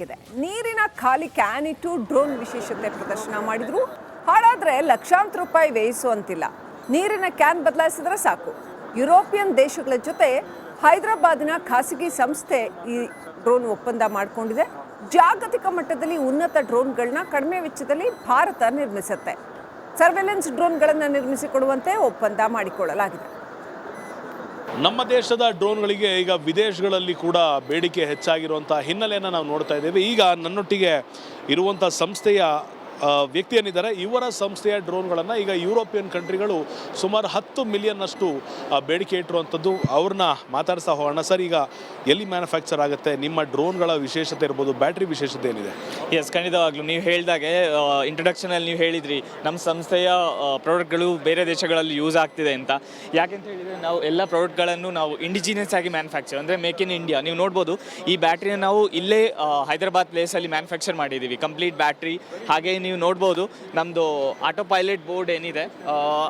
ನೀರಿನ ಖಾಲಿ ಕ್ಯಾನ್ ಇಟ್ಟು ಡ್ರೋನ್ ವಿಶೇಷತೆ ಪ್ರದರ್ಶನ ಮಾಡಿದ್ರು. ಹಾಳಾದ್ರೆ ಲಕ್ಷಾಂತರ ರೂಪಾಯಿ ವ್ಯಯಿಸುವಂತಿಲ್ಲ. ನೀರಿನ ಕ್ಯಾನ್ ಬದಲಾಯಿಸಿದ್ರೆ ಸಾಕು. ಯುರೋಪಿಯನ್ ದೇಶಗಳ ಜೊತೆ ಹೈದರಾಬಾದಿನ ಖಾಸಗಿ ಸಂಸ್ಥೆ ಈ ಡ್ರೋನ್ ಒಪ್ಪಂದ ಮಾಡಿಕೊಂಡಿದೆ. ಜಾಗತಿಕ ಮಟ್ಟದಲ್ಲಿ ಉನ್ನತ ಡ್ರೋನ್ಗಳನ್ನ ಕಡಿಮೆ ವೆಚ್ಚದಲ್ಲಿ ಭಾರತ ನಿರ್ಮಿಸುತ್ತೆ. ಸರ್ವೆಲೆನ್ಸ್ ಡ್ರೋನ್ಗಳನ್ನು ನಿರ್ಮಿಸಿಕೊಡುವಂತೆ ಒಪ್ಪಂದ ಮಾಡಿಕೊಳ್ಳಲಾಗಿದೆ. ನಮ್ಮ ದೇಶದ ಡ್ರೋನ್ಗಳಿಗೆ ಈಗ ವಿದೇಶಗಳಲ್ಲಿ ಕೂಡ ಬೇಡಿಕೆ ಹೆಚ್ಚಾಗಿರುವಂಥ ಹಿನ್ನೆಲೆಯನ್ನು ನಾವು ನೋಡ್ತಾ ಇದ್ದೇವೆ. ಈಗ ನನ್ನೊಟ್ಟಿಗೆ ಇರುವಂಥ ಸಂಸ್ಥೆಯ ವ್ಯಕ್ತಿ ಏನಿದ್ದಾರೆ, ಇವರ ಸಂಸ್ಥೆಯ ಡ್ರೋನ್ಗಳನ್ನು ಈಗ ಯುರೋಪಿಯನ್ ಕಂಟ್ರಿಗಳು ಸುಮಾರು 10 ಮಿಲಿಯನ್ನಷ್ಟು ಬೇಡಿಕೆ ಇಟ್ಟಿರುವಂಥದ್ದು. ಅವ್ರನ್ನ ಮಾತಾಡ್ತಾ ಹೋಗೋಣ. ಸರ್, ಈಗ ಎಲ್ಲಿ ಮ್ಯಾನುಫ್ಯಾಕ್ಚರ್ ಆಗುತ್ತೆ? ನಿಮ್ಮ ಡ್ರೋನ್ಗಳ ವಿಶೇಷತೆ ಇರ್ಬೋದು, ಬ್ಯಾಟ್ರಿ ವಿಶೇಷತೆ ಏನಿದೆ? ಎಸ್, ಖಂಡಿತವಾಗ್ಲೂ ನೀವು ಹೇಳಿದಾಗೆ ಇಂಟ್ರೊಡಕ್ಷನಲ್ಲಿ ನೀವು ಹೇಳಿದ್ರಿ ನಮ್ಮ ಸಂಸ್ಥೆಯ ಪ್ರಾಡಕ್ಟ್ಗಳು ಬೇರೆ ದೇಶಗಳಲ್ಲಿ ಯೂಸ್ ಆಗ್ತಿದೆ ಅಂತ. ಯಾಕೆಂತ ಹೇಳಿದರೆ ನಾವು ಎಲ್ಲ ಪ್ರಾಡಕ್ಟ್ಗಳನ್ನು ನಾವು ಇಂಡಿಜಿನಿಯಸ್ ಆಗಿ ಮ್ಯಾನುಫ್ಯಾಕ್ಚರ್ ಅಂದರೆ ಮೇಕ್ ಇನ್ ಇಂಡಿಯಾ. ನೀವು ನೋಡ್ಬೋದು ಈ ಬ್ಯಾಟ್ರಿನ ನಾವು ಇಲ್ಲೇ ಹೈದರಾಬಾದ್ ಪ್ಲೇಸಲ್ಲಿ ಮ್ಯಾನುಫ್ಯಾಕ್ಚರ್ ಮಾಡಿದ್ದೀವಿ, ಕಂಪ್ಲೀಟ್ ಬ್ಯಾಟ್ರಿ. ಹಾಗೆ ನೀವು ನೋಡ್ಬೋದು ನಮ್ಮದು ಆಟೋ ಪೈಲಟ್ ಬೋರ್ಡ್ ಏನಿದೆ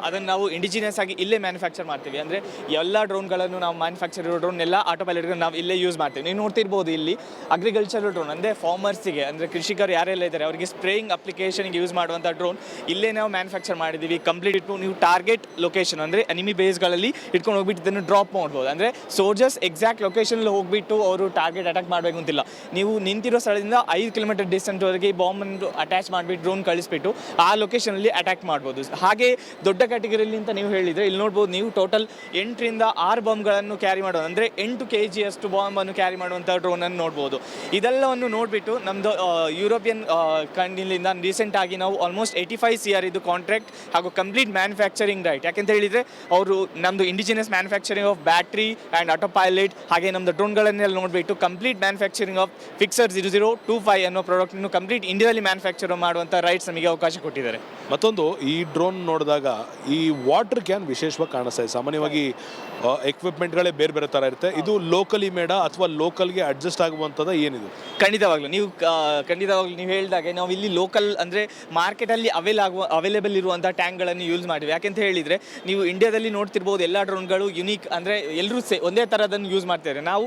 ಅದನ್ನು ನಾವು ಇಂಡಿಜಿನಿಯಸ್ ಆಗಿ ಇಲ್ಲೇ ಮ್ಯಾನುಫ್ಯಾಕ್ಚರ್ ಮಾಡ್ತೀವಿ. ಅಂದರೆ ಎಲ್ಲ ಡ್ರೋನ್ಗಳನ್ನು ನಾವು ಮ್ಯಾನುಫ್ಯಾಕ್ಚರ್ ಇರೋ ಡ್ರೋನ್ ಎಲ್ಲ ಆಟೋ ಪೈಲಟ್ಗಳು ನಾವು ಇಲ್ಲೇ ಯೂಸ್ ಮಾಡ್ತೀವಿ. ನೀವು ನೋಡ್ತಿರ್ಬೋದು ಇಲ್ಲಿ ಅಗ್ರಿಕಲ್ಚರಲ್ ಡ್ರೋನ್ ಅಂದರೆ ಫಾರ್ಮರ್ಸಿಗೆ ಅಂದರೆ ಕೃಷಿಕರು ಯಾರೆಲ್ಲ ಇದ್ದಾರೆ ಅವರಿಗೆ ಸ್ಪ್ರೇಯಿಂಗ್ ಅಪ್ಲಿಕೇಶನ್ಗೆ ಯೂಸ್ ಮಾಡುವಂಥ ಡ್ರೋನ್ ಇಲ್ಲೇ ನಾವು ಮ್ಯಾನುಫ್ಯಾಕ್ಚರ್ ಮಾಡಿದ್ದೀವಿ. ಕಂಪ್ಲೀಟ್ ಇಟ್ಟು ನೀವು ಟಾರ್ಗೆಟ್ ಲೊಕೇಶನ್ ಅಂದರೆ ಎನಿಮಿ ಬೇಸ್ಗಳಲ್ಲಿ ಇಟ್ಕೊಂಡು ಹೋಗ್ಬಿಟ್ಟು ಇದನ್ನು ಡ್ರಾಪ್ ಮಾಡ್ಬೋದು. ಅಂದರೆ ಸೋಲ್ಜರ್ಸ್ ಎಕ್ಸಾಕ್ಟ್ ಲೊಕೇಶನಲ್ಲಿ ಹೋಗ್ಬಿಟ್ಟು ಅವರು ಟಾರ್ಗೆಟ್ ಅಟ್ಯಾಕ್ ಮಾಡಬೇಕು ಅಂತಿಲ್ಲ. ನೀವು ನಿಂತಿರೋ ಸ್ಥಳದಿಂದ 5 ಕಿಲೋಮೀಟರ್ ಡಿಸ್ಟೆನ್ಸ್ವರೆಗೆ ಬಾಂಬನ್ನು ಅಟ್ಯಾಚ್ ಮಾಡಿಬಿಟ್ಟು ಡ್ರೋನ್ ಕಳಿಸ್ಬಿಟ್ಟು ಆ ಲೊಕೇಶನಲ್ಲಿ ಅಟ್ಯಾಕ್ ಮಾಡ್ಬೋದು. ಹಾಗೆ ದೊಡ್ಡ ಕ್ಯಾಟಗರಿಯಲ್ಲಿ ಅಂತ ನೀವು ಹೇಳಿದರೆ ಇಲ್ಲಿ ನೋಡ್ಬೋದು ನೀವು ಟೋಟಲ್ 8 ರಿಂದ 6 ಬಾಂಬ್ಗಳನ್ನು ಕ್ಯಾರಿ ಮಾಡೋದು ಅಂದರೆ 8 kg ಅಷ್ಟು ಬಾಂಬನ್ನು ಕ್ಯಾರಿ ಮಾಡುವಂಥ ಡ್ರೋನನ್ನು ನೋಡ್ಬೋದು. ಇದೆಲ್ಲವನ್ನು ನೋಡಿಬಿಟ್ಟು ನಮ್ಮದು ಯುರೋಪಿಯನ್ ಕಂಟ್ರಿಯಿಂದ ರೀಸೆಂಟಾಗಿ ನಾವು ಆಲ್ಮೋಸ್ಟ್ 85 CR ಇದು ಕಾಂಟ್ರಾಕ್ಟ್ ಹಾಗೂ ಕಂಪ್ಲೀಟ್ ಮ್ಯಾನುಫ್ಯಾಕ್ಚರಿಂಗ್ ರೈಟ್. ಯಾಕೆಂತ ಹೇಳಿದರೆ ಅವರು ನಮ್ಮದು indigenous manufacturing of battery and auto pilot ಹಾಗೆ ನಮ್ಮದು ಡ್ರೋನ್ಗಳನ್ನೆಲ್ಲ ನೋಡಿಬಿಟ್ಟು ಕಂಪ್ಲೀಟ್ ಮ್ಯಾನುಫ್ಯಾಕ್ಚರಿಂಗ್ ಆಫ್ ಫಿಕ್ಸರ್ 0025 ಅನ್ನೋ ಪ್ರಾಡಕ್ಟನ್ನು ಕಂಪ್ಲೀಟ್ ಇಂಡಿಯಾದಲ್ಲಿ ಮ್ಯಾನುಫ್ಯಾಕ್ಚರ್ ಮಾಡುವಂಥ ರೈಟ್ಸ್ ನಮಗೆ ಅವಕಾಶ ಕೊಟ್ಟಿದ್ದಾರೆ. ಮತ್ತೊಂದು, ಈ ಡ್ರೋನ್ ನೋಡಿದಾಗ ಈ ವಾಟರ್ ಕ್ಯಾನ್ ವಿಶೇಷವಾಗಿ ಕಾಣಿಸ್ತಾ ಇದೆ. ಸಾಮಾನ್ಯವಾಗಿ ಎಕ್ವಿಪ್ಮೆಂಟ್ಗಳೇ ಬೇರೆ ಬೇರೆ ಥರ ಇರುತ್ತೆ. ಇದು ಲೋಕಲಿ ಮೇಡ ಅಥವಾ ಲೋಕಲ್ಗೆ ಅಡ್ಜಸ್ಟ್ ಆಗುವಂಥದ್ದು ಏನಿದು? ಖಂಡಿತವಾಗ್ಲೂ ನೀವು ಹೇಳಿದಾಗೆ ನಾವು ಇಲ್ಲಿ ಲೋಕಲ್ ಅಂದರೆ ಮಾರ್ಕೆಟಲ್ಲಿ ಅವೈಲೇಬಲ್ ಇರುವಂಥ ಟ್ಯಾಂಕ್ಗಳನ್ನು ಯೂಸ್ ಮಾಡಿವಿ. ಯಾಕೆಂತ ಹೇಳಿದರೆ ನೀವು ಇಂಡಿಯಾದಲ್ಲಿ ನೋಡ್ತಿರ್ಬೋದು ಎಲ್ಲ ಡ್ರೋನ್ಗಳು ಯುನೀಕ್ ಅಂದರೆ ಎಲ್ಲರೂ ಒಂದೇ ಥರದನ್ನು ಯೂಸ್ ಮಾಡ್ತಾರೆ. ನಾವು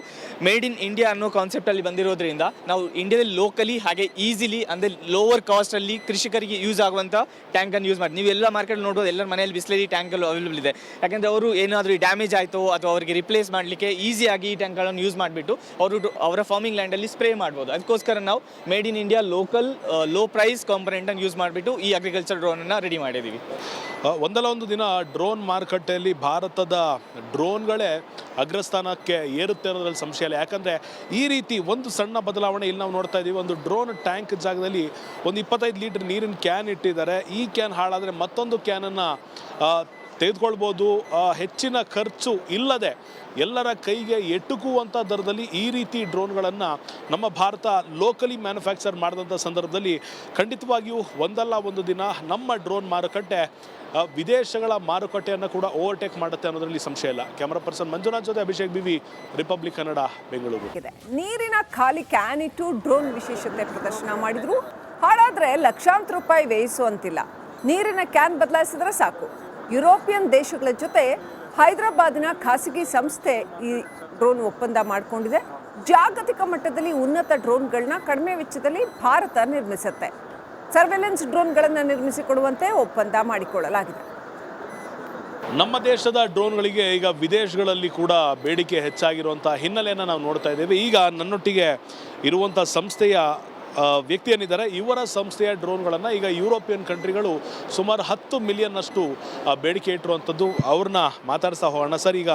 ಮೇಡ್ ಇನ್ ಇಂಡಿಯಾ ಅನ್ನೋ ಕಾನ್ಸೆಪ್ಟಲ್ಲಿ ಬಂದಿರೋದ್ರಿಂದ ನಾವು ಇಂಡಿಯಾದಲ್ಲಿ ಲೋಕಲಿ ಹಾಗೆ ಈಸಿಲಿ ಅಂದರೆ ಲೋವರ್ ಕಾಸ್ಟಲ್ಲಿ ಕೃಷಿಕರಿಗೆ ಯೂಸ್ ಆಗುವಂಥ ಟ್ಯಾಂಕನ್ನು ಯೂಸ್ ಮಾಡಿ. ನೀವು ಎಲ್ಲ ಮಾರ್ಕೆಟ್ ನೋಡ್ಬೋದು, ಎಲ್ಲರ ಮನೆಯಲ್ಲಿ ಬಿಸ್ಲರಿ ಟ್ಯಾಂಕಲ್ಲಿ ಅವೈಲೇಬಲ್ ಇದೆ. ಯಾಕೆಂದರೆ ಅವರು ಏನಾದರೂ ಡ್ಯಾಮೇಜ್ ಆಯಿತು ಅಥವಾ ಅವರಿಗೆ ರಿಪ್ಲೇಸ್ ಮಾಡಲಿಕ್ಕೆ ಈಸಿಯಾಗಿ ಈ ಟ್ಯಾಂಕ್ಗಳನ್ನು ಯೂಸ್ ಮಾಡಿಬಿಟ್ಟು ಅವರ ಫಾರ್ಮಿಂಗ್ ಲ್ಯಾಂಡಲ್ಲಿ ಸ್ಪ್ರೇ ಮಾಡ್ಬೋದು. ಅದಕ್ಕೋಸ್ಕರ ನಾವು made in India local low price ಕಾಂಪೊನೆಂಟನ್ನು ಯೂಸ್ ಮಾಡಿಬಿಟ್ಟು ಈ ಅಗ್ರಿಕಲ್ಚರ್ ಡ್ರೋನನ್ನು ರೆಡಿ ಮಾಡಿದ್ದೀವಿ. ಒಂದಲ್ಲ ಒಂದು ದಿನ ಡ್ರೋನ್ ಮಾರುಕಟ್ಟೆಯಲ್ಲಿ ಭಾರತದ ಡ್ರೋನ್ಗಳೇ ಅಗ್ರಸ್ಥಾನಕ್ಕೆ ಏರುತ್ತೆ ಅನ್ನೋದ್ರಲ್ಲಿ ಸಂಶಯ ಇಲ್ಲ. ಯಾಕಂದರೆ ಈ ರೀತಿ ಒಂದು ಸಣ್ಣ ಬದಲಾವಣೆ ಇಲ್ಲಿ ನಾವು ನೋಡ್ತಾ ಇದ್ದೀವಿ. ಒಂದು ಡ್ರೋನ್ ಟ್ಯಾಂಕ್ ಜಾಗದಲ್ಲಿ ಒಂದು 25 ಲೀಟರ್ ನೀರಿನ ಕ್ಯಾನ್ ಇಟ್ಟಿದ್ದಾರೆ. ಈ ಕ್ಯಾನ್ ಹಾಳಾದರೆ ಮತ್ತೊಂದು ಕ್ಯಾನನ್ನು ತೆಗೆದುಕೊಳ್ಬೋದು. ಹೆಚ್ಚಿನ ಖರ್ಚು ಇಲ್ಲದೆ ಎಲ್ಲರ ಕೈಗೆ ಎಟುಕುವಂಥ ದರದಲ್ಲಿ ಈ ರೀತಿ ಡ್ರೋನ್ಗಳನ್ನು ನಮ್ಮ ಭಾರತ ಲೋಕಲಿ ಮ್ಯಾನುಫ್ಯಾಕ್ಚರ್ ಮಾಡಿದಂಥ ಸಂದರ್ಭದಲ್ಲಿ ಖಂಡಿತವಾಗಿಯೂ ಒಂದಲ್ಲ ಒಂದು ದಿನ ನಮ್ಮ ಡ್ರೋನ್ ಮಾರುಕಟ್ಟೆ ವಿದೇಶಗಳ ಮಾರುಕಟ್ಟೆಯನ್ನು ಕೂಡ ಓವರ್ಟೇಕ್ ಮಾಡುತ್ತೆ ಅನ್ನೋದರಲ್ಲಿ ಸಂಶಯ ಇಲ್ಲ. ಕ್ಯಾಮರಾ ಪರ್ಸನ್ ಮಂಜುನಾಥ್ ಜೊತೆ ಅಭಿಷೇಕ್ ಬಿವಿ, ರಿಪಬ್ಲಿಕ್ ಕನ್ನಡ, ಬೆಂಗಳೂರು. ನೀರಿನ ಖಾಲಿ ಕ್ಯಾನ್ ಇಟ್ಟು ಡ್ರೋನ್ ವಿಶೇಷತೆ ಪ್ರದರ್ಶನ ಮಾಡಿದ್ರು. ಹಾಳಾದ್ರೆ ಲಕ್ಷಾಂತರ ರೂಪಾಯಿ ವ್ಯಯಿಸುವಂತಿಲ್ಲ. ನೀರಿನ ಕ್ಯಾನ್ ಬದಲಾಯಿಸಿದ್ರೆ ಸಾಕು. ಯುರೋಪಿಯನ್ ದೇಶಗಳ ಜೊತೆ ಹೈದರಾಬಾದಿನ ಖಾಸಗಿ ಸಂಸ್ಥೆ ಈ ಡ್ರೋನ್ ಒಪ್ಪಂದ ಮಾಡಿಕೊಂಡಿದೆ. ಜಾಗತಿಕ ಮಟ್ಟದಲ್ಲಿ ಉನ್ನತ ಡ್ರೋನ್ಗಳನ್ನ ಕಡಿಮೆ ವೆಚ್ಚದಲ್ಲಿ ಭಾರತ ನಿರ್ಮಿಸುತ್ತೆ. ಸರ್ವೆಲೆನ್ಸ್ ಡ್ರೋನ್ಗಳನ್ನು ನಿರ್ಮಿಸಿಕೊಡುವಂತೆ ಒಪ್ಪಂದ ಮಾಡಿಕೊಳ್ಳಲಾಗಿದೆ. ನಮ್ಮ ದೇಶದ ಡ್ರೋನ್ಗಳಿಗೆ ಈಗ ವಿದೇಶಗಳಲ್ಲಿ ಕೂಡ ಬೇಡಿಕೆ ಹೆಚ್ಚಾಗಿರುವಂಥ ಹಿನ್ನೆಲೆಯನ್ನು ನಾವು ನೋಡ್ತಾ ಇದ್ದೇವೆ. ಈಗ ನನ್ನೊಟ್ಟಿಗೆ ಇರುವಂಥ ಸಂಸ್ಥೆಯ ವ್ಯಕ್ತಿ ಏನಿದ್ದಾರೆ, ಇವರ ಸಂಸ್ಥೆಯ ಡ್ರೋನ್ಗಳನ್ನು ಈಗ ಯುರೋಪಿಯನ್ ಕಂಟ್ರಿಗಳು ಸುಮಾರು 10 ಮಿಲಿಯನ್ನಷ್ಟು ಬೇಡಿಕೆ ಇಟ್ಟಿರುವಂಥದ್ದು. ಅವ್ರನ್ನ ಮಾತಾಡ್ತಾ ಹೋಗೋಣ. ಸರ್, ಈಗ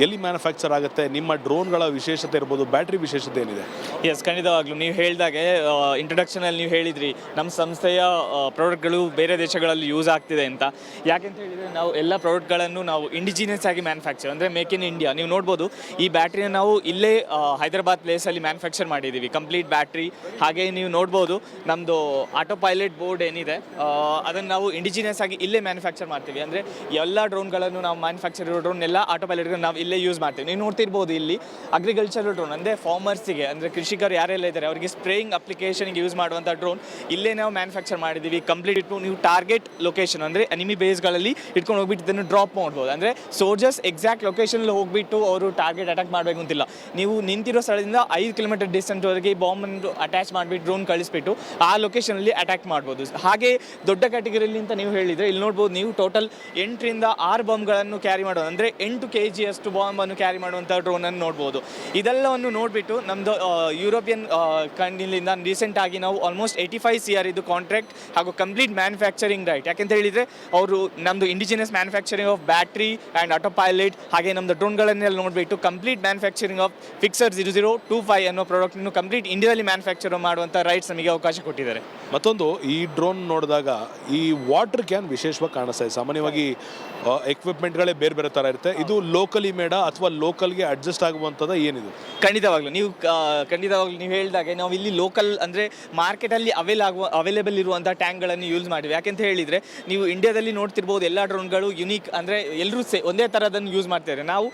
ಎಲ್ಲಿ ಮ್ಯಾನುಫ್ಯಾಕ್ಚರ್ ಆಗುತ್ತೆ? ನಿಮ್ಮ ಡ್ರೋನ್ಗಳ ವಿಶೇಷತೆ ಇರ್ಬೋದು, ಬ್ಯಾಟ್ರಿ ವಿಶೇಷತೆ ಏನಿದೆ? ಎಸ್, ಖಂಡಿತವಾಗ್ಲೂ ನೀವು ಹೇಳಿದಾಗೆ ಇಂಟ್ರೊಡಕ್ಷನಲ್ಲಿ ನೀವು ಹೇಳಿದ್ರಿ ನಮ್ಮ ಸಂಸ್ಥೆಯ ಪ್ರಾಡಕ್ಟ್ಗಳು ಬೇರೆ ದೇಶಗಳಲ್ಲಿ ಯೂಸ್ ಆಗ್ತಿದೆ ಅಂತ. ಯಾಕೆಂತ ಹೇಳಿದರೆ ನಾವು ಎಲ್ಲ ಪ್ರಾಡಕ್ಟ್ಗಳನ್ನು ನಾವು ಇಂಡಿಜಿನಿಯಸ್ ಆಗಿ ಮ್ಯಾನುಫ್ಯಾಕ್ಚರ್ ಅಂದರೆ ಮೇಕ್ ಇನ್ ಇಂಡಿಯಾ. ನೀವು ನೋಡ್ಬೋದು ಈ ಬ್ಯಾಟ್ರಿನ ನಾವು ಇಲ್ಲೇ ಹೈದರಾಬಾದ್ ಪ್ಲೇಸಲ್ಲಿ ಮ್ಯಾನುಫ್ಯಾಕ್ಚರ್ ಮಾಡಿದ್ದೀವಿ, ಕಂಪ್ಲೀಟ್ ಬ್ಯಾಟ್ರಿ. ಹಾಗೆ ನೀವು ನೋಡ್ಬೋದು ನಮ್ಮದು ಆಟೋ ಪೈಲಟ್ ಬೋರ್ಡ್ ಏನಿದೆ ಅದನ್ನು ನಾವು ಇಂಡಿಜಿನಿಯಸ್ ಆಗಿ ಇಲ್ಲೇ ಮ್ಯಾನುಫ್ಯಾಕ್ಚರ್ ಮಾಡ್ತೀವಿ. ಅಂದರೆ ಎಲ್ಲ ಡ್ರೋನ್ಗಳನ್ನು ನಾವು ಮ್ಯಾನುಫ್ಯಾಕ್ಚರ್ ಇರೋ ಡ್ರೋನ್ ಎಲ್ಲ ಆಟೋ ಪೈಲಟ್ಗಳು ನಾವು ಇಲ್ಲೇ ಯೂಸ್ ಮಾಡ್ತೀವಿ. ನೀವು ನೋಡ್ತಿರ್ಬೋದು ಇಲ್ಲಿ ಅಗ್ರಿಕಲ್ಚರಲ್ ಡ್ರೋನ್ ಅಂದರೆ ಫಾರ್ಮರ್ಸಿಗೆ, ಅಂದರೆ ಕೃಷಿಕರು ಯಾರೆಲ್ಲ ಇದ್ದಾರೆ ಅವರಿಗೆ ಸ್ಪ್ರೇಯಿಂಗ್ ಅಪ್ಲಿಕೇಶನ್ಗೆ ಯೂಸ್ ಮಾಡುವಂಥ ಡ್ರೋನ್ ಇಲ್ಲೇ ನಾವು ಮ್ಯಾನುಫ್ಯಾಕ್ಚರ್ ಮಾಡಿದ್ದೀವಿ. ಕಂಪ್ಲೀಟ್ ಇಟ್ಟು ನೀವು ಟಾರ್ಗೆಟ್ ಲೊಕೇಶನ್ ಅಂದರೆ ಎನಿಮಿ ಬೇಸ್ಗಳಲ್ಲಿ ಇಟ್ಕೊಂಡು ಹೋಗ್ಬಿಟ್ಟು ಇದನ್ನು ಡ್ರಾಪ್ ಮಾಡ್ಬೋದು. ಅಂದರೆ ಸೋಲ್ಜರ್ಸ್ ಎಕ್ಸಾಕ್ಟ್ ಲೊಕೇಶನಲ್ಲಿ ಹೋಗ್ಬಿಟ್ಟು ಅವರು ಟಾರ್ಗೆಟ್ ಅಟ್ಯಾಕ್ ಮಾಡಬೇಕು ಅಂತಿಲ್ಲ. ನೀವು ನಿಂತಿರೋ ಸ್ಥಳದಿಂದ 5 ಕಿಲೋಮೀಟರ್ ಡಿಸ್ಟೆನ್ಸ್ವರೆಗೆ ಬಾಂಬನ್ನು ಅಟ್ಯಾಚ್ ಮಾಡಿಬಿಟ್ಟು ಡ್ರೋನ್ ಕಳಿಸ್ಬಿಟ್ಟು ಆ ಲೊಕೇಶನಲ್ಲಿ ಅಟ್ಯಾಕ್ ಮಾಡ್ಬೋದು. ಹಾಗೆ ದೊಡ್ಡ ಕ್ಯಾಟಗರಿಯಲ್ಲಿ ಅಂತ ನೀವು ಹೇಳಿದರೆ ಇಲ್ಲಿ ನೋಡ್ಬೋದು ನೀವು ಟೋಟಲ್ 8ರಿಂದ 6 ಬಾಂಬ್ಗಳನ್ನು ಕ್ಯಾರಿ ಮಾಡೋದು, ಅಂದರೆ 8 kg ಅಷ್ಟು ಬಾಂಬನ್ನು ಕ್ಯಾರಿ ಮಾಡುವಂಥ ಡ್ರೋನನ್ನು ನೋಡ್ಬೋದು. ಇದೆಲ್ಲವನ್ನು ನೋಡಿಬಿಟ್ಟು ನಮ್ಮದು ಯುರೋಪಿಯನ್ ಕಂಟ್ರಿಯಿಂದ ರೀಸೆಂಟಾಗಿ ನಾವು ಆಲ್ಮೋಸ್ಟ್ 85 CR ಇದು ಕಾಂಟ್ರಾಕ್ಟ್ ಹಾಗೂ ಕಂಪ್ಲೀಟ್ ಮ್ಯಾನುಫ್ಯಾಕ್ಚರಿಂಗ್ ರೈಟ್. ಯಾಕೆಂತ ಹೇಳಿದರೆ ಅವರು ನಮ್ಮದು indigenous manufacturing of battery and auto pilot ಹಾಗೆ ನಮ್ಮದು ಡ್ರೋನ್ಗಳನ್ನೆಲ್ಲ ನೋಡಿಬಿಟ್ಟು ಕಂಪ್ಲೀಟ್ ಮ್ಯಾನುಫ್ಯಾಕ್ಚರಿಂಗ್ ಆಫ್ ಫಿಕ್ಸರ್ 0025 ಅನ್ನೋ ಪ್ರಾಡಕ್ಟನ್ನು ಕಂಪ್ಲೀಟ್ ಇಂಡಿಯಾದಲ್ಲಿ ಮ್ಯಾನುಫ್ಯಾಕ್ಚರ್ ಮಾಡುವಂಥ ರೈಟ್ಸ್ ನಮಗೆ ಅವಕಾಶ ಕೊಟ್ಟಿದ್ದಾರೆ. ಮತ್ತೊಂದು, ಈ ಡ್ರೋನ್ ನೋಡಿದಾಗ ಈ ವಾಟರ್ ಕ್ಯಾನ್ ವಿಶೇಷವಾಗಿ ಕಾಣಿಸ್ತಾ ಇದೆ. ಸಾಮಾನ್ಯವಾಗಿ ಎಕ್ವಿಪ್ಮೆಂಟ್ಗಳೇ ಬೇರೆ ಬೇರೆ ಥರ ಇರುತ್ತೆ. ಇದು ಲೋಕಲಿ ಮೇಡ ಅಥವಾ ಲೋಕಲ್ಗೆ ಅಡ್ಜಸ್ಟ್ ಆಗುವಂಥದ್ದು ಏನಿದು? ಖಂಡಿತವಾಗ್ಲೂ ನೀವು ಹೇಳಿದಾಗೆ ನಾವು ಇಲ್ಲಿ ಲೋಕಲ್ ಅಂದರೆ ಮಾರ್ಕೆಟಲ್ಲಿ ಅವೈಲೇಬಲ್ ಇರುವಂಥ ಟ್ಯಾಂಕ್ಗಳನ್ನು ಯೂಸ್ ಮಾಡಿವಿ. ಯಾಕೆಂತ ಹೇಳಿದರೆ ನೀವು ಇಂಡಿಯಾದಲ್ಲಿ ನೋಡ್ತಿರ್ಬೋದು ಎಲ್ಲ ಡ್ರೋನ್ಗಳು ಯುನೀಕ್, ಅಂದರೆ ಎಲ್ಲರೂ ಒಂದೇ ಥರದನ್ನು ಯೂಸ್ ಮಾಡ್ತಾರೆ. ನಾವು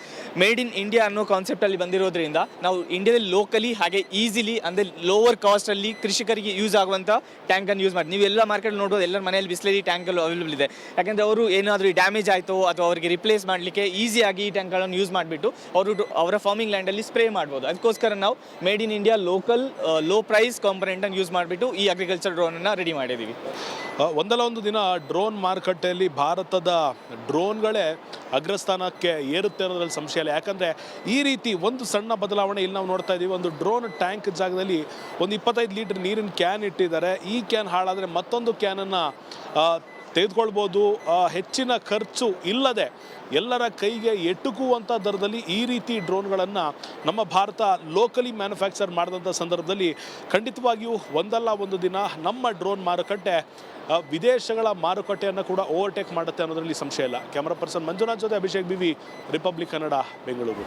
ಮೇಡ್ ಇನ್ ಇಂಡಿಯಾ ಅನ್ನೋ ಕಾನ್ಸೆಪ್ಟಲ್ಲಿ ಬಂದಿರೋದ್ರಿಂದ ನಾವು ಇಂಡಿಯಾದಲ್ಲಿ ಲೋಕಲಿ ಹಾಗೆ ಈಸಿಲಿ ಅಂದರೆ ಲೋವರ್ ಕಾಸ್ಟಲ್ಲಿ ಕೃಷಿಕರಿಗೆ ಯೂಸ್ ಆಗುವಂಥ ಟ್ಯಾಂಕನ್ನು ಯೂಸ್ ಮಾಡಿ. ನೀವು ಎಲ್ಲ ಮಾರ್ಕೆಟ್ ನೋಡ್ಬೋದು, ಎಲ್ಲರ ಮನೆಯಲ್ಲಿ ಬಿಸ್ಲರಿ ಟ್ಯಾಂಕಲ್ಲಿ ಅವೈಲೇಬಲ್ ಇದೆ. ಯಾಕೆಂದರೆ ಅವರು ಏನಾದರೂ ಡ್ಯಾಮೇಜ್ ಆಯಿತು ಅಥವಾ ಅವರಿಗೆ ರಿಪ್ಲೇಸ್ ಮಾಡಲಿಕ್ಕೆ ಈಸಿಯಾಗಿ ಈ ಟ್ಯಾಂಕ್ಗಳನ್ನು ಯೂಸ್ ಮಾಡಿಬಿಟ್ಟು ಅವರ ಫಾರ್ಮಿಂಗ್ ಲ್ಯಾಂಡಲ್ಲಿ ಸ್ಪ್ರೇ ಮಾಡ್ಬೋದು. ಅದಕ್ಕೋಸ್ಕರ ನಾವು made in India local low price ಕಾಂಪೊನೆಂಟನ್ನು ಯೂಸ್ ಮಾಡಿಬಿಟ್ಟು ಈ ಅಗ್ರಿಕಲ್ಚರ್ ಡ್ರೋನನ್ನು ರೆಡಿ ಮಾಡಿದ್ದೀವಿ. ಒಂದಲ್ಲ ಒಂದು ದಿನ ಡ್ರೋನ್ ಮಾರುಕಟ್ಟೆಯಲ್ಲಿ ಭಾರತದ ಡ್ರೋನ್ಗಳೇ ಅಗ್ರಸ್ಥಾನಕ್ಕೆ ಏರುತ್ತೆ ಅನ್ನೋದ್ರಲ್ಲಿ ಸಂಶಯ ಇಲ್ಲ. ಯಾಕಂದರೆ ಈ ರೀತಿ ಒಂದು ಸಣ್ಣ ಬದಲಾವಣೆ ಇಲ್ಲಿ ನಾವು ನೋಡ್ತಾ ಇದ್ದೀವಿ. ಒಂದು ಡ್ರೋನ್ ಟ್ಯಾಂಕ್ ಜಾಗದಲ್ಲಿ ಒಂದು 25 ಲೀಟರ್ ನೀರಿನ ಕ್ಯಾನ್ ಇಟ್ಟಿದ್ದಾರೆ. ಈ ಕ್ಯಾನ್ ಹಾಳಾದರೆ ಮತ್ತೊಂದು ಕ್ಯಾನನ್ನು ತೆಗೆದುಕೊಳ್ಬೋದು. ಹೆಚ್ಚಿನ ಖರ್ಚು ಇಲ್ಲದೆ ಎಲ್ಲರ ಕೈಗೆ ಎಟುಕುವಂಥ ದರದಲ್ಲಿ ಈ ರೀತಿ ಡ್ರೋನ್ಗಳನ್ನು ನಮ್ಮ ಭಾರತ ಲೋಕಲಿ ಮ್ಯಾನುಫ್ಯಾಕ್ಚರ್ ಮಾಡಿದಂಥ ಸಂದರ್ಭದಲ್ಲಿ ಖಂಡಿತವಾಗಿಯೂ ಒಂದಲ್ಲ ಒಂದು ದಿನ ನಮ್ಮ ಡ್ರೋನ್ ಮಾರುಕಟ್ಟೆ ವಿದೇಶಗಳ ಮಾರುಕಟ್ಟೆಯನ್ನು ಕೂಡ ಓವರ್ಟೇಕ್ ಮಾಡುತ್ತೆ ಅನ್ನೋದರಲ್ಲಿ ಸಂಶಯ ಇಲ್ಲ. ಕ್ಯಾಮರಾ ಪರ್ಸನ್ ಮಂಜುನಾಥ್ ಜೊತೆ ಅಭಿಷೇಕ್ ಬಿವಿ, ರಿಪಬ್ಲಿಕ್ ಕನ್ನಡ, ಬೆಂಗಳೂರು.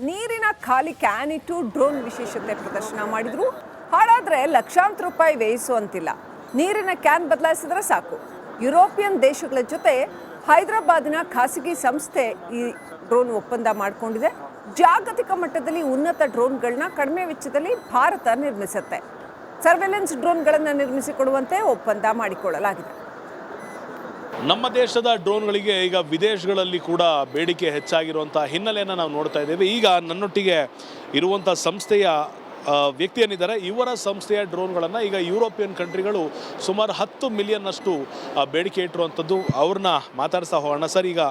ನೀರಿನ ಖಾಲಿ ಕ್ಯಾನ್ ಇಟ್ಟು ಡ್ರೋನ್ ವಿಶೇಷತೆ ಪ್ರದರ್ಶನ ಮಾಡಿದ್ರು. ಹಾಳಾದ್ರೆ ಲಕ್ಷಾಂತರ ರೂಪಾಯಿ ವ್ಯಯಿಸುವಂತಿಲ್ಲ. ನೀರಿನ ಕ್ಯಾನ್ ಬದಲಾಯಿಸಿದ್ರೆ ಸಾಕು. ಯುರೋಪಿಯನ್ ದೇಶಗಳ ಜೊತೆ ಹೈದರಾಬಾದಿನ ಖಾಸಗಿ ಸಂಸ್ಥೆ ಈ ಡ್ರೋನ್ ಒಪ್ಪಂದ ಮಾಡಿಕೊಂಡಿದೆ. ಜಾಗತಿಕ ಮಟ್ಟದಲ್ಲಿ ಉನ್ನತ ಡ್ರೋನ್ಗಳನ್ನ ಕಡಿಮೆ ವೆಚ್ಚದಲ್ಲಿ ಭಾರತ ನಿರ್ಮಿಸುತ್ತೆ. ಸರ್ವೆಲೆನ್ಸ್ ಡ್ರೋನ್ಗಳನ್ನು ನಿರ್ಮಿಸಿಕೊಡುವಂತೆ ಒಪ್ಪಂದ ಮಾಡಿಕೊಳ್ಳಲಾಗಿದೆ. ನಮ್ಮ ದೇಶದ ಡ್ರೋನ್ಗಳಿಗೆ ಈಗ ವಿದೇಶಗಳಲ್ಲಿ ಕೂಡ ಬೇಡಿಕೆ ಹೆಚ್ಚಾಗಿರುವಂಥ ಹಿನ್ನೆಲೆಯನ್ನು ನಾವು ನೋಡ್ತಾ ಇದ್ದೇವೆ. ಈಗ ನನ್ನೊಟ್ಟಿಗೆ ಇರುವಂಥ ಸಂಸ್ಥೆಯ ವ್ಯಕ್ತಿ ಏನಿದ್ದಾರೆ, ಇವರ ಸಂಸ್ಥೆಯ ಡ್ರೋನ್ಗಳನ್ನು ಈಗ ಯುರೋಪಿಯನ್ ಕಂಟ್ರಿಗಳು ಸುಮಾರು 10 ಮಿಲಿಯನ್ನಷ್ಟು ಬೇಡಿಕೆ ಇಟ್ಟಿರುವಂಥದ್ದು. ಅವ್ರನ್ನ ಮಾತಾಡ್ತಾ ಹೋಗೋಣ. ಸರ್, ಈಗ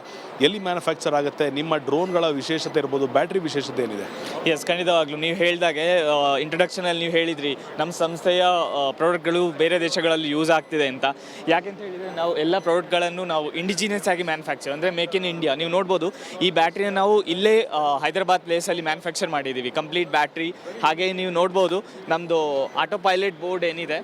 ಎಲ್ಲಿ ಮ್ಯಾನುಫ್ಯಾಕ್ಚರ್ ಆಗುತ್ತೆ? ನಿಮ್ಮ ಡ್ರೋನ್ಗಳ ವಿಶೇಷತೆ ಇರ್ಬೋದು, ಬ್ಯಾಟ್ರಿ ವಿಶೇಷತೆ ಏನಿದೆ? ಎಸ್, ಖಂಡಿತವಾಗ್ಲೂ ನೀವು ಹೇಳಿದಾಗೆ ಇಂಟ್ರೊಡಕ್ಷನಲ್ಲಿ ನೀವು ಹೇಳಿದ್ರಿ ನಮ್ಮ ಸಂಸ್ಥೆಯ ಪ್ರಾಡಕ್ಟ್ಗಳು ಬೇರೆ ದೇಶಗಳಲ್ಲಿ ಯೂಸ್ ಆಗ್ತಿದೆ ಅಂತ. ಯಾಕೆಂತ ಹೇಳಿದರೆ ನಾವು ಎಲ್ಲ ಪ್ರಾಡಕ್ಟ್ಗಳನ್ನು ನಾವು ಇಂಡಿಜಿನಿಯಸ್ ಆಗಿ ಮ್ಯಾನುಫ್ಯಾಕ್ಚರ್ ಅಂದರೆ ಮೇಕ್ ಇನ್ ಇಂಡಿಯಾ. ನೀವು ನೋಡ್ಬೋದು ಈ ಬ್ಯಾಟ್ರಿನ ನಾವು ಇಲ್ಲೇ ಹೈದರಾಬಾದ್ ಪ್ಲೇಸಲ್ಲಿ ಮ್ಯಾನುಫ್ಯಾಕ್ಚರ್ ಮಾಡಿದ್ದೀವಿ. ಕಂಪ್ಲೀಟ್ ಬ್ಯಾಟ್ರಿ ಹಾಗೆ ನೀವು ನೋಡ್ಬೋದು ನಮ್ಮದು ಆಟೋ ಪೈಲಟ್ ಬೋರ್ಡ್ ಏನಿದೆ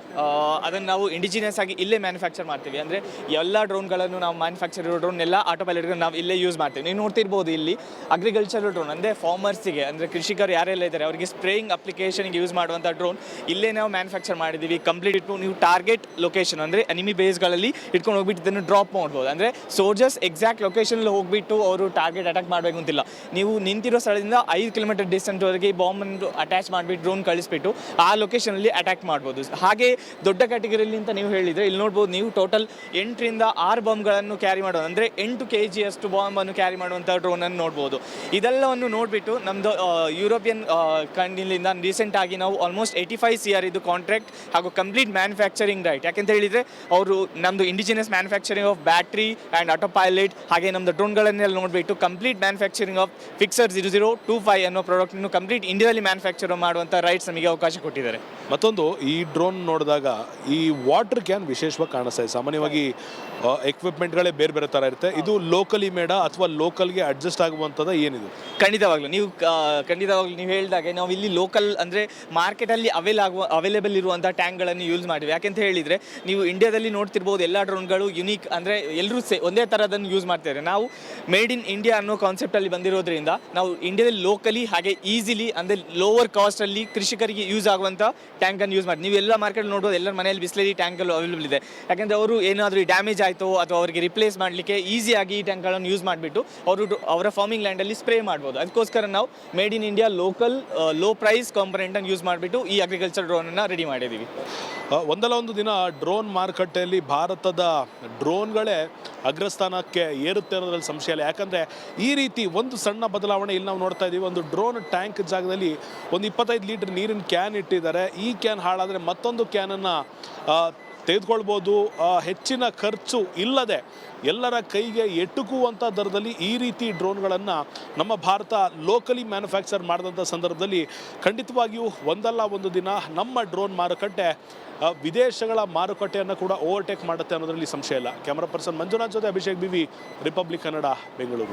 ಅದನ್ನು ನಾವು ಇಂಡಿಜಿನಿಯಸ್ ಆಗಿ ಇಲ್ಲೇ ಮ್ಯಾನುಫ್ಯಾಕ್ಚರ್ ಮಾಡ್ತೀವಿ. ಅಂದರೆ ಎಲ್ಲ ಡ್ರೋನ್ಗಳನ್ನು ನಾವು ಮ್ಯಾನುಫ್ಯಾಕ್ಚರ್ ಇರೋ ಡ್ರೋನ್ ಎಲ್ಲ ಆಟೋ ಪೈಲಟ್ಗಳು ನಾವು ಇಲ್ಲೇ ಯೂಸ್ ಮಾಡ್ತೀವಿ. ನೀವು ನೋಡ್ತಿರ್ಬೋದು ಇಲ್ಲಿ ಅಗ್ರಿಕಲ್ಚರಲ್ ಡ್ರೋನ್ ಅಂದರೆ ಫಾರ್ಮರ್ಸಿಗೆ, ಅಂದರೆ ಕೃಷಿಕರು ಯಾರೆಲ್ಲ ಇದ್ದಾರೆ ಅವರಿಗೆ ಸ್ಪ್ರೇಯಿಂಗ್ ಅಪ್ಲಿಕೇಶನ್ಗೆ ಯೂಸ್ ಮಾಡುವಂಥ ಡ್ರೋನ್ ಇಲ್ಲೇ ನಾವು ಮ್ಯಾನುಫ್ಯಾಕ್ಚರ್ ಮಾಡಿದ್ದೀವಿ. ಕಂಪ್ಲೀಟ್ ಇಟ್ಟು ನೀವು ಟಾರ್ಗೆಟ್ ಲೊಕೇಶನ್ ಅಂದರೆ ಎನಿಮಿ ಬೇಸ್ಗಳಲ್ಲಿ ಇಟ್ಕೊಂಡು ಹೋಗ್ಬಿಟ್ಟು ಇದನ್ನು ಡ್ರಾಪ್ ಮಾಡ್ಬೋದು. ಅಂದರೆ ಸೋಲ್ಜರ್ಸ್ ಎಕ್ಸಾಕ್ಟ್ ಲೊಕೇಶನಲ್ಲಿ ಹೋಗ್ಬಿಟ್ಟು ಅವರು ಟಾರ್ಗೆಟ್ ಅಟ್ಯಾಕ್ ಮಾಡಬೇಕು ಅಂತಿಲ್ಲ. ನೀವು ನಿಂತಿರೋ ಸ್ಥಳದಿಂದ 5 ಕಿಲೋಮೀಟರ್ ಡಿಸ್ಟೆನ್ಸ್ವರೆಗೆ ಬಾಂಬನ್ನು ಅಟ್ಯಾಚ್ ಮಾಡಿಬಿಟ್ಟು ಡ್ರೋನ್ ಕಳಿಸ್ಬಿಟ್ಟು ಆ ಲೊಕೇಶನಲ್ಲಿ ಅಟ್ಯಾಕ್ ಮಾಡ್ಬೋದು. ಹಾಗೆ ದೊಡ್ಡ ಕ್ಯಾಟಗರಿಯಲ್ಲಿ ಅಂತ ನೀವು ಹೇಳಿದರೆ ಇಲ್ಲಿ ನೋಡ್ಬೋದು ನೀವು ಟೋಟಲ್ 8ರಿಂದ 6 ಬಾಂಬ್ಗಳನ್ನು ಕ್ಯಾರಿ ಮಾಡೋದು, ಅಂದರೆ 8 kg ಅಷ್ಟು ಬಾಂಬನ್ನು ಕ್ಯಾರಿ ಮಾಡುವಂಥ ಡ್ರೋನನ್ನು ನೋಡ್ಬೋದು. ಇದೆಲ್ಲವನ್ನು ನೋಡಿಬಿಟ್ಟು ನಮ್ಮದು ಯುರೋಪಿಯನ್ ಕಂಟ್ರಿಯಿಂದ ರೀಸೆಂಟಾಗಿ ನಾವು ಆಲ್ಮೋಸ್ಟ್ 85 CR ಇದು ಕಾಂಟ್ರಾಕ್ಟ್ ಹಾಗೂ ಕಂಪ್ಲೀಟ್ ಮ್ಯಾನುಫ್ಯಾಕ್ಚರಿಂಗ್ ರೈಟ್. ಯಾಕೆಂತ ಹೇಳಿದರೆ ಅವರು ನಮ್ಮದು indigenous manufacturing of battery and auto pilot ಹಾಗೆ ನಮ್ಮದು ಡ್ರೋನ್ಗಳನ್ನೆಲ್ಲ ನೋಡಿಬಿಟ್ಟು ಕಂಪ್ಲೀಟ್ ಮ್ಯಾನುಫ್ಯಾಕ್ಚರಿಂಗ್ ಆಫ್ ಫಿಕ್ಸರ್ 0025 ಅನ್ನೋ ಪ್ರಾಡಕ್ಟನ್ನು ಕಂಪ್ಲೀಟ್ ಇಂಡಿಯಾದಲ್ಲಿ ಮ್ಯಾನುಫ್ಯಾಕ್ಚರ್ ಮಾಡುವಂಥ ರೈಟ್ಸ್ ನಮಗೆ ಅವಕಾಶ ಕೊಟ್ಟಿದ್ದಾರೆ. ಮತ್ತೊಂದು, ಈ ಡ್ರೋನ್ ನೋಡಿದಾಗ ಈ ವಾಟರ್ ಕ್ಯಾನ್ ವಿಶೇಷವಾಗಿ ಕಾಣಿಸ್ತಾ ಇದೆ. ಸಾಮಾನ್ಯವಾಗಿ ಎಕ್ವಿಪ್ಮೆಂಟ್ಗಳೇ ಬೇರೆ ಬೇರೆ ಥರ ಇರುತ್ತೆ. ಇದು ಲೋಕಲಿ ಮೇಡ ಅಥವಾ ಲೋಕಲ್ಗೆ ಅಡ್ಜಸ್ಟ್ ಆಗುವಂಥದ್ದು ಏನಿದು? ಖಂಡಿತವಾಗ್ಲೂ ನೀವು ಹೇಳಿದಾಗೆ ನಾವು ಇಲ್ಲಿ ಲೋಕಲ್ ಅಂದರೆ ಮಾರ್ಕೆಟಲ್ಲಿ ಅವೈಲೇಬಲ್ ಇರುವಂಥ ಟ್ಯಾಂಕ್ಗಳನ್ನು ಯೂಸ್ ಮಾಡಿವಿ. ಯಾಕೆಂತ ಹೇಳಿದರೆ ನೀವು ಇಂಡಿಯಾದಲ್ಲಿ ನೋಡ್ತಿರ್ಬೋದು ಎಲ್ಲ ಡ್ರೋನ್ಗಳು ಯುನೀಕ್, ಅಂದರೆ ಎಲ್ಲರೂ ಒಂದೇ ಥರದನ್ನು ಯೂಸ್ ಮಾಡ್ತಾರೆ. ನಾವು ಮೇಡ್ ಇನ್ ಇಂಡಿಯಾ ಅನ್ನೋ ಕಾನ್ಸೆಪ್ಟಲ್ಲಿ ಬಂದಿರೋದ್ರಿಂದ ನಾವು ಇಂಡಿಯಾದಲ್ಲಿ ಲೋಕಲಿ ಹಾಗೆ ಈಸಿಲಿ ಅಂದರೆ ಲೋವರ್ ಕಾಸ್ಟಲ್ಲಿ ಕೃಷಿಕರಿಗೆ ಯೂಸ್ ಆಗುವಂಥ ಟ್ಯಾಂಕನ್ನು ಯೂಸ್ ಮಾಡಿ. ನೀವು ಎಲ್ಲ ಮಾರ್ಕೆಟ್ ನೋಡ್ಬೋದು, ಎಲ್ಲರ ಮನೆಯಲ್ಲಿ ಬಿಸ್ಲರಿ ಟ್ಯಾಂಕ್ಗಳು ಅವೈಲೇಬಲ್ ಇದೆ. ಯಾಕೆಂದರೆ ಅವರು ಏನಾದರೂ ಡ್ಯಾಮೇಜ್ ಆಯಿತು ಅಥವಾ ಅವರಿಗೆ ರಿಪ್ಲೇಸ್ ಮಾಡಲಿಕ್ಕೆ ಈಸಿಯಾಗಿ ಈ ಟ್ಯಾಂಕ್ಗಳನ್ನು ಯೂಸ್ ಮಾಡಿಬಿಟ್ಟು ಅವರ ಫಾರ್ಮಿಂಗ್ ಲ್ಯಾಂಡಲ್ಲಿ ಸ್ಪ್ರೇ ಮಾಡ್ಬೋದು. ಅದಕ್ಕೋಸ್ಕರ ನಾವು made in India local low price ಕಾಂಪೊನೆಂಟನ್ನು ಯೂಸ್ ಮಾಡಿಬಿಟ್ಟು ಈ ಅಗ್ರಿಕಲ್ಚರ್ ಡ್ರೋನನ್ನು ರೆಡಿ ಮಾಡಿದ್ದೀವಿ. ಒಂದಲ್ಲ ಒಂದು ದಿನ ಡ್ರೋನ್ ಮಾರುಕಟ್ಟೆಯಲ್ಲಿ ಭಾರತದ ಡ್ರೋನ್ಗಳೇ ಅಗ್ರಸ್ಥಾನಕ್ಕೆ ಏರುತ್ತೆ ಅನ್ನೋದ್ರಲ್ಲಿ ಸಂಶಯ ಇಲ್ಲ. ಯಾಕಂದರೆ ಈ ರೀತಿ ಒಂದು ಸಣ್ಣ ಬದಲಾವಣೆ ಇಲ್ಲಿ ನಾವು ನೋಡ್ತಾ ಇದ್ದೀವಿ. ಒಂದು ಡ್ರೋನ್ ಟ್ಯಾಂಕ್ ಜಾಗದಲ್ಲಿ ಒಂದು 25 ಲೀಟರ್ ನೀರಿನ ಕ್ಯಾನ್ ಇಟ್ಟಿದ್ದಾರೆ. ಈ ಕ್ಯಾನ್ ಹಾಳಾದರೆ ಮತ್ತೊಂದು ಕ್ಯಾನನ್ನು ತೆಗೆದುಕೊಳ್ಬೋದು. ಹೆಚ್ಚಿನ ಖರ್ಚು ಇಲ್ಲದೆ ಎಲ್ಲರ ಕೈಗೆ ಎಟುಕುವಂಥ ದರದಲ್ಲಿ ಈ ರೀತಿ ಡ್ರೋನ್ಗಳನ್ನು ನಮ್ಮ ಭಾರತ ಲೋಕಲಿ ಮ್ಯಾನುಫ್ಯಾಕ್ಚರ್ ಮಾಡಿದಂಥ ಸಂದರ್ಭದಲ್ಲಿ ಖಂಡಿತವಾಗಿಯೂ ಒಂದಲ್ಲ ಒಂದು ದಿನ ನಮ್ಮ ಡ್ರೋನ್ ಮಾರುಕಟ್ಟೆ ವಿದೇಶಗಳ ಮಾರುಕಟ್ಟೆಯನ್ನು ಕೂಡ ಓವರ್ಟೇಕ್ ಮಾಡುತ್ತೆ ಅನ್ನೋದರಲ್ಲಿ ಸಂಶಯ ಇಲ್ಲ. ಕ್ಯಾಮರಾ ಪರ್ಸನ್ ಮಂಜುನಾಥ್ ಜೊತೆ ಅಭಿಷೇಕ್ ಬಿವಿ, ರಿಪಬ್ಲಿಕ್ ಕನ್ನಡ, ಬೆಂಗಳೂರು.